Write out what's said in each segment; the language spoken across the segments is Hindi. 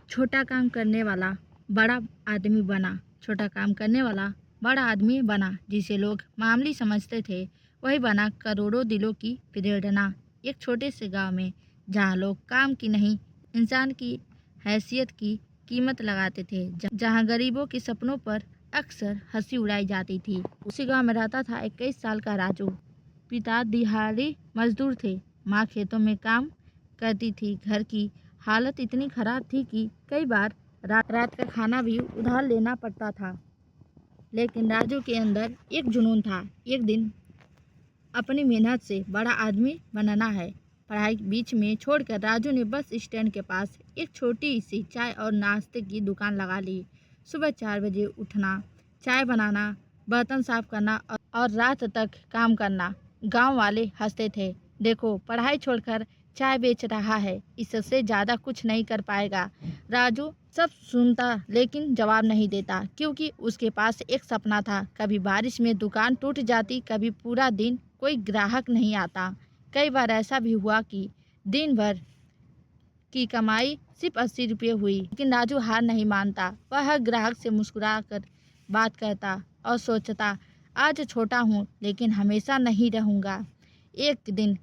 छोटा काम करने वाला बड़ा आदमी बना। छोटा काम करने वाला बड़ा आदमी बना। जिसे लोग मामूली समझते थे वही बना करोड़ों दिलों की प्रेरणा। एक छोटे से गांव में जहां लोग काम की नहीं इंसान की हैसियत की कीमत लगाते थे, जहां गरीबों के सपनों पर अक्सर हंसी उड़ाई जाती थी, उसी गांव में रहता था 21 साल का राजू। पिता दिहाड़ी मजदूर थे, माँ खेतों में काम करती थी। घर की हालत इतनी खराब थी कि कई बार रात का खाना भी उधार लेना पड़ता था। लेकिन राजू के अंदर एक जुनून था। एक दिन अपनी मेहनत से बड़ा आदमी बनना है। पढ़ाई बीच में छोड़कर राजू ने बस स्टैंड के पास एक छोटी सी चाय और नाश्ते की दुकान लगा ली। सुबह 4 बजे उठना, चाय बनाना, बर्तन साफ करना और रात तक काम करना। गांव वाले हंसते थे, देखो पढ़ाई छोड़कर चाय बेच रहा है, इससे ज़्यादा कुछ नहीं कर पाएगा। राजू सब सुनता लेकिन जवाब नहीं देता, क्योंकि उसके पास एक सपना था। कभी बारिश में दुकान टूट जाती, कभी पूरा दिन कोई ग्राहक नहीं आता। कई बार ऐसा भी हुआ कि दिन भर की कमाई सिर्फ 80 रुपये हुई, लेकिन राजू हार नहीं मानता। वह हर ग्राहक से मुस्कुरा कर बात करता और सोचता, आज छोटा हूँ लेकिन हमेशा नहीं रहूँगा। एक दिन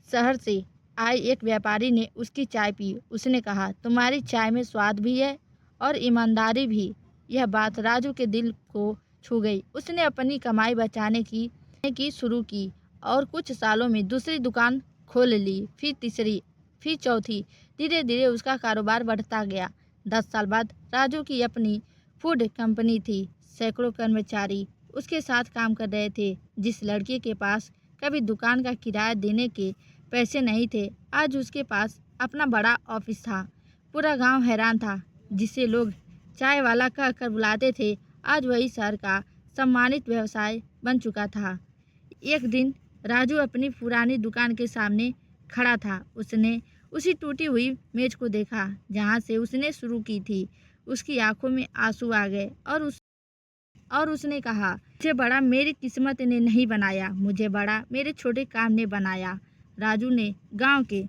शहर से आए एक व्यापारी ने उसकी चाय पी। उसने कहा, तुम्हारी चाय में स्वाद भी है और ईमानदारी भी। यह बात राजू के दिल को छू गई। उसने अपनी कमाई बचाने की शुरू की और कुछ सालों में दूसरी दुकान खोल ली, फिर तीसरी, फिर चौथी। धीरे धीरे उसका कारोबार बढ़ता गया। 10 साल बाद राजू की अपनी फूड कंपनी थी। सैकड़ों कर्मचारी उसके साथ काम कर रहे थे। जिस लड़के के पास कभी दुकान का किराया देने के पैसे नहीं थे, आज उसके पास अपना बड़ा ऑफिस था। पूरा गांव हैरान था। जिसे लोग चाय वाला कहकर बुलाते थे, आज वही शहर का सम्मानित व्यवसाय बन चुका था। एक दिन राजू अपनी पुरानी दुकान के सामने खड़ा था। उसने उसी टूटी हुई मेज को देखा जहां से उसने शुरू की थी। उसकी आंखों में आंसू आ गए और उसने कहा, मुझे बड़ा मेरी किस्मत ने नहीं बनाया, मुझे बड़ा मेरे छोटे काम ने बनाया। राजू ने गांव के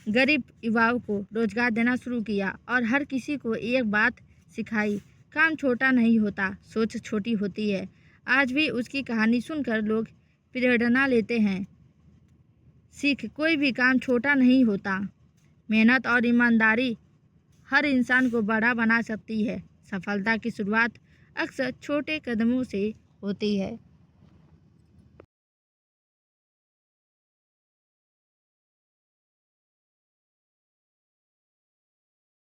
गरीब युवाओं को रोजगार देना शुरू किया और हर किसी को एक बात सिखाई, काम छोटा नहीं होता, सोच छोटी होती है। आज भी उसकी कहानी सुनकर लोग प्रेरणा लेते हैं। सीख, कोई भी काम छोटा नहीं होता। मेहनत और ईमानदारी हर इंसान को बड़ा बना सकती है। सफलता की शुरुआत अक्सर छोटे कदमों से होती है।